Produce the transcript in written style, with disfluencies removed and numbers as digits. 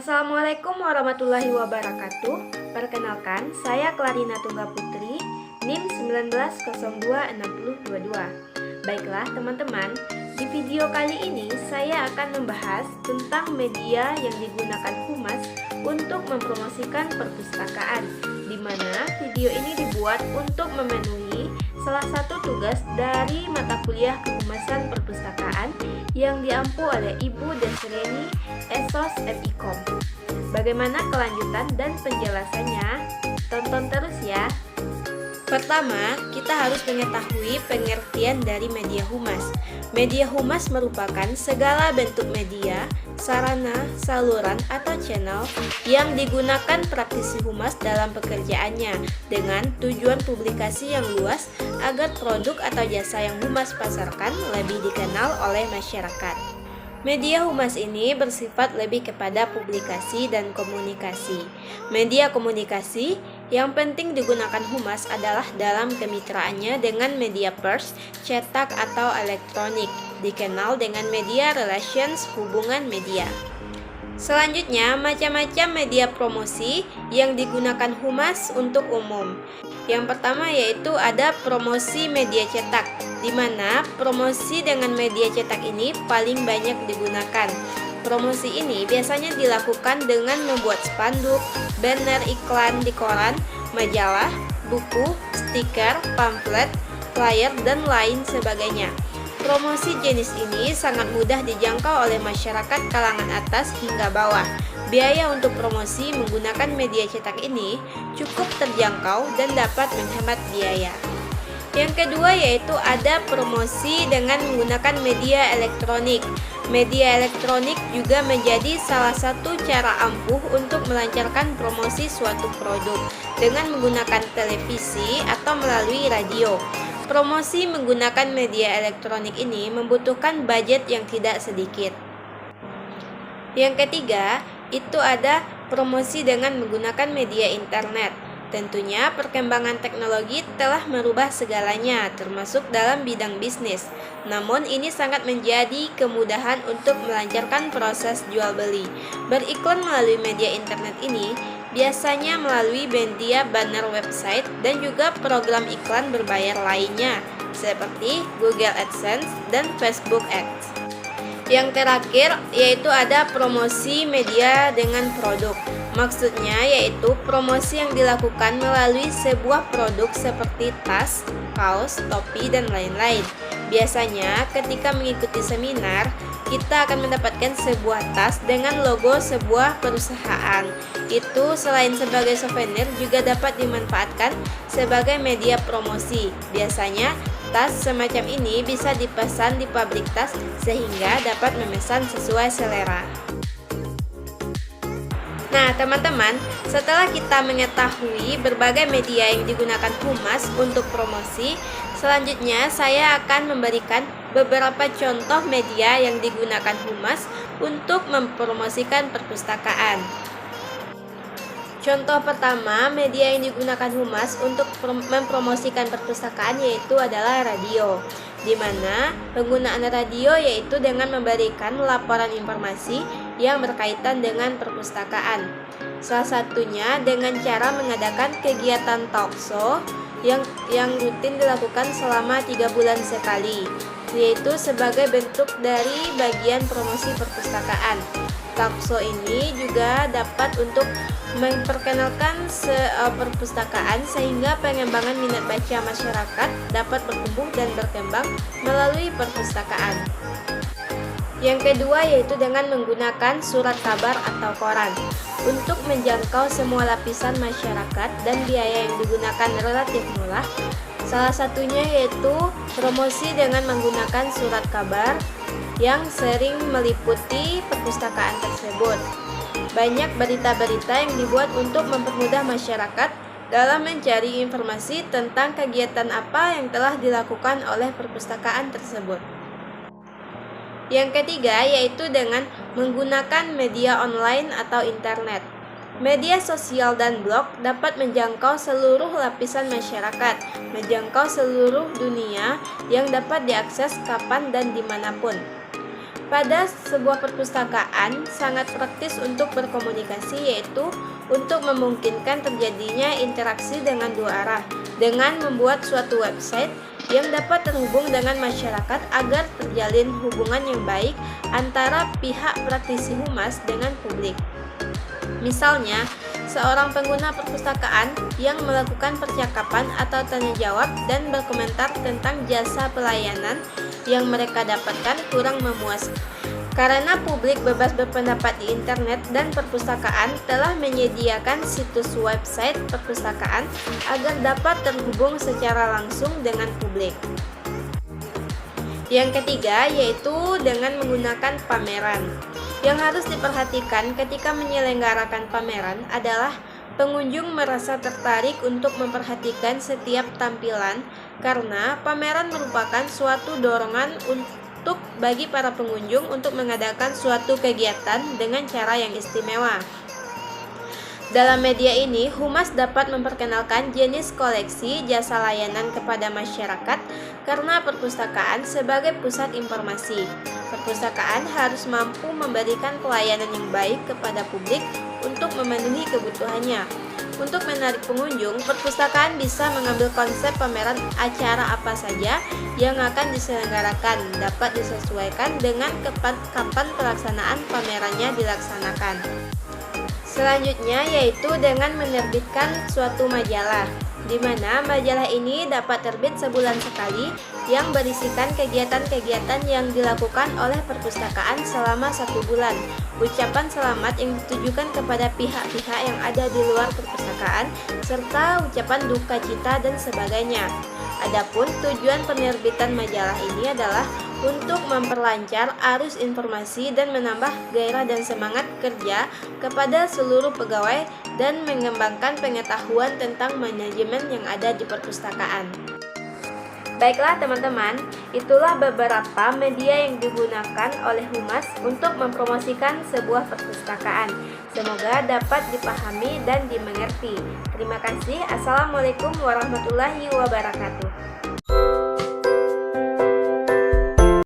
Assalamualaikum warahmatullahi wabarakatuh. Perkenalkan, saya Clarina Tunggal Putri, NIM 19026022. Baiklah teman-teman, di video kali ini saya akan membahas tentang media yang digunakan Humas untuk mempromosikan perpustakaan, di mana video ini dibuat untuk memenuhi salah satu tugas dari mata kuliah Kehumasan Perpustakaan yang diampu oleh Ibu Desreni Esos FIKOM. Bagaimana kelanjutan dan penjelasannya? Tonton terus ya. Pertama, kita harus mengetahui pengertian dari media humas. Media humas merupakan segala bentuk media, sarana, saluran, atau channel yang digunakan praktisi humas dalam pekerjaannya dengan tujuan publikasi yang luas agar produk atau jasa yang humas pasarkan lebih dikenal oleh masyarakat. Media humas ini bersifat lebih kepada publikasi dan komunikasi. Media komunikasi yang penting digunakan humas adalah dalam kemitraannya dengan media pers, cetak atau elektronik, dikenal dengan media relations hubungan media. Selanjutnya, macam-macam media promosi yang digunakan humas untuk umum. Yang pertama yaitu ada promosi media cetak, di mana promosi dengan media cetak ini paling banyak digunakan. Promosi ini biasanya dilakukan dengan membuat spanduk, banner iklan di koran, majalah, buku, stiker, pamflet, flyer, dan lain sebagainya. Promosi jenis ini sangat mudah dijangkau oleh masyarakat kalangan atas hingga bawah. Biaya untuk promosi menggunakan media cetak ini cukup terjangkau dan dapat menghemat biaya. Yang kedua yaitu ada promosi dengan menggunakan media elektronik. Media elektronik juga menjadi salah satu cara ampuh untuk melancarkan promosi suatu produk dengan menggunakan televisi atau melalui radio. Promosi menggunakan media elektronik ini membutuhkan budget yang tidak sedikit. Yang ketiga, itu ada promosi dengan menggunakan media internet. Tentunya perkembangan teknologi telah merubah segalanya, termasuk dalam bidang bisnis. Namun ini sangat menjadi kemudahan untuk melancarkan proses jual beli. Beriklan melalui media internet ini biasanya melalui media banner website dan juga program iklan berbayar lainnya, seperti Google AdSense dan Facebook Ads. Yang terakhir yaitu ada promosi media dengan produk. Maksudnya yaitu promosi yang dilakukan melalui sebuah produk seperti tas, kaos, topi, dan lain-lain. Biasanya ketika mengikuti seminar, kita akan mendapatkan sebuah tas dengan logo sebuah perusahaan. Itu selain sebagai souvenir juga dapat dimanfaatkan sebagai media promosi. Biasanya tas semacam ini bisa dipesan di pabrik tas sehingga dapat memesan sesuai selera. Nah teman-teman, setelah kita mengetahui berbagai media yang digunakan humas untuk promosi, selanjutnya saya akan memberikan beberapa contoh media yang digunakan humas untuk mempromosikan perpustakaan. Contoh pertama, media yang digunakan humas untuk mempromosikan perpustakaan yaitu adalah radio, di mana penggunaan radio yaitu dengan memberikan laporan informasi yang berkaitan dengan perpustakaan. Salah satunya dengan cara mengadakan kegiatan talkshow yang rutin dilakukan selama 3 bulan sekali, yaitu sebagai bentuk dari bagian promosi perpustakaan. Talkshow ini juga dapat untuk memperkenalkan perpustakaan sehingga pengembangan minat baca masyarakat dapat bertumbuh dan berkembang melalui perpustakaan. Yang kedua yaitu dengan menggunakan surat kabar atau koran. Untuk menjangkau semua lapisan masyarakat dan biaya yang digunakan relatif murah, salah satunya yaitu promosi dengan menggunakan surat kabar yang sering meliputi perpustakaan tersebut. Banyak berita-berita yang dibuat untuk mempermudah masyarakat dalam mencari informasi tentang kegiatan apa yang telah dilakukan oleh perpustakaan tersebut. Yang ketiga yaitu dengan menggunakan media online atau internet. Media sosial dan blog dapat menjangkau seluruh lapisan masyarakat, menjangkau seluruh dunia yang dapat diakses kapan dan dimanapun. pada sebuah perpustakaan sangat praktis untuk berkomunikasi, yaitu untuk memungkinkan terjadinya interaksi dengan dua arah dengan membuat suatu website yang dapat terhubung dengan masyarakat agar terjalin hubungan yang baik antara pihak praktisi humas dengan publik. Misalnya, seorang pengguna perpustakaan yang melakukan percakapan atau tanya jawab dan berkomentar tentang jasa pelayanan yang mereka dapatkan kurang memuaskan. Karena publik bebas berpendapat di internet dan perpustakaan telah menyediakan situs website perpustakaan agar dapat terhubung secara langsung dengan publik. Yang ketiga yaitu dengan menggunakan pameran. Yang harus diperhatikan ketika menyelenggarakan pameran adalah pengunjung merasa tertarik untuk memperhatikan setiap tampilan karena pameran merupakan suatu dorongan untuk bagi para pengunjung untuk mengadakan suatu kegiatan dengan cara yang istimewa. Dalam media ini, humas dapat memperkenalkan jenis koleksi jasa layanan kepada masyarakat karena perpustakaan sebagai pusat informasi. Perpustakaan harus mampu memberikan pelayanan yang baik kepada publik untuk memenuhi kebutuhannya. Untuk menarik pengunjung, perpustakaan bisa mengambil konsep pameran acara apa saja yang akan diselenggarakan, dapat disesuaikan dengan kapan pelaksanaan pamerannya dilaksanakan. Selanjutnya yaitu dengan menerbitkan suatu majalah, di mana majalah ini dapat terbit sebulan sekali yang berisikan kegiatan-kegiatan yang dilakukan oleh perpustakaan selama 1 bulan. Ucapan selamat yang ditujukan kepada pihak-pihak yang ada di luar perpustakaan, serta ucapan duka cita dan sebagainya. Adapun tujuan penerbitan majalah ini adalah untuk memperlancar arus informasi dan menambah gairah dan semangat kerja kepada seluruh pegawai dan mengembangkan pengetahuan tentang manajemen yang ada di perpustakaan. Baiklah teman-teman, itulah beberapa media yang digunakan oleh humas untuk mempromosikan sebuah perpustakaan. Semoga dapat dipahami dan dimengerti. Terima kasih. Assalamualaikum warahmatullahi wabarakatuh.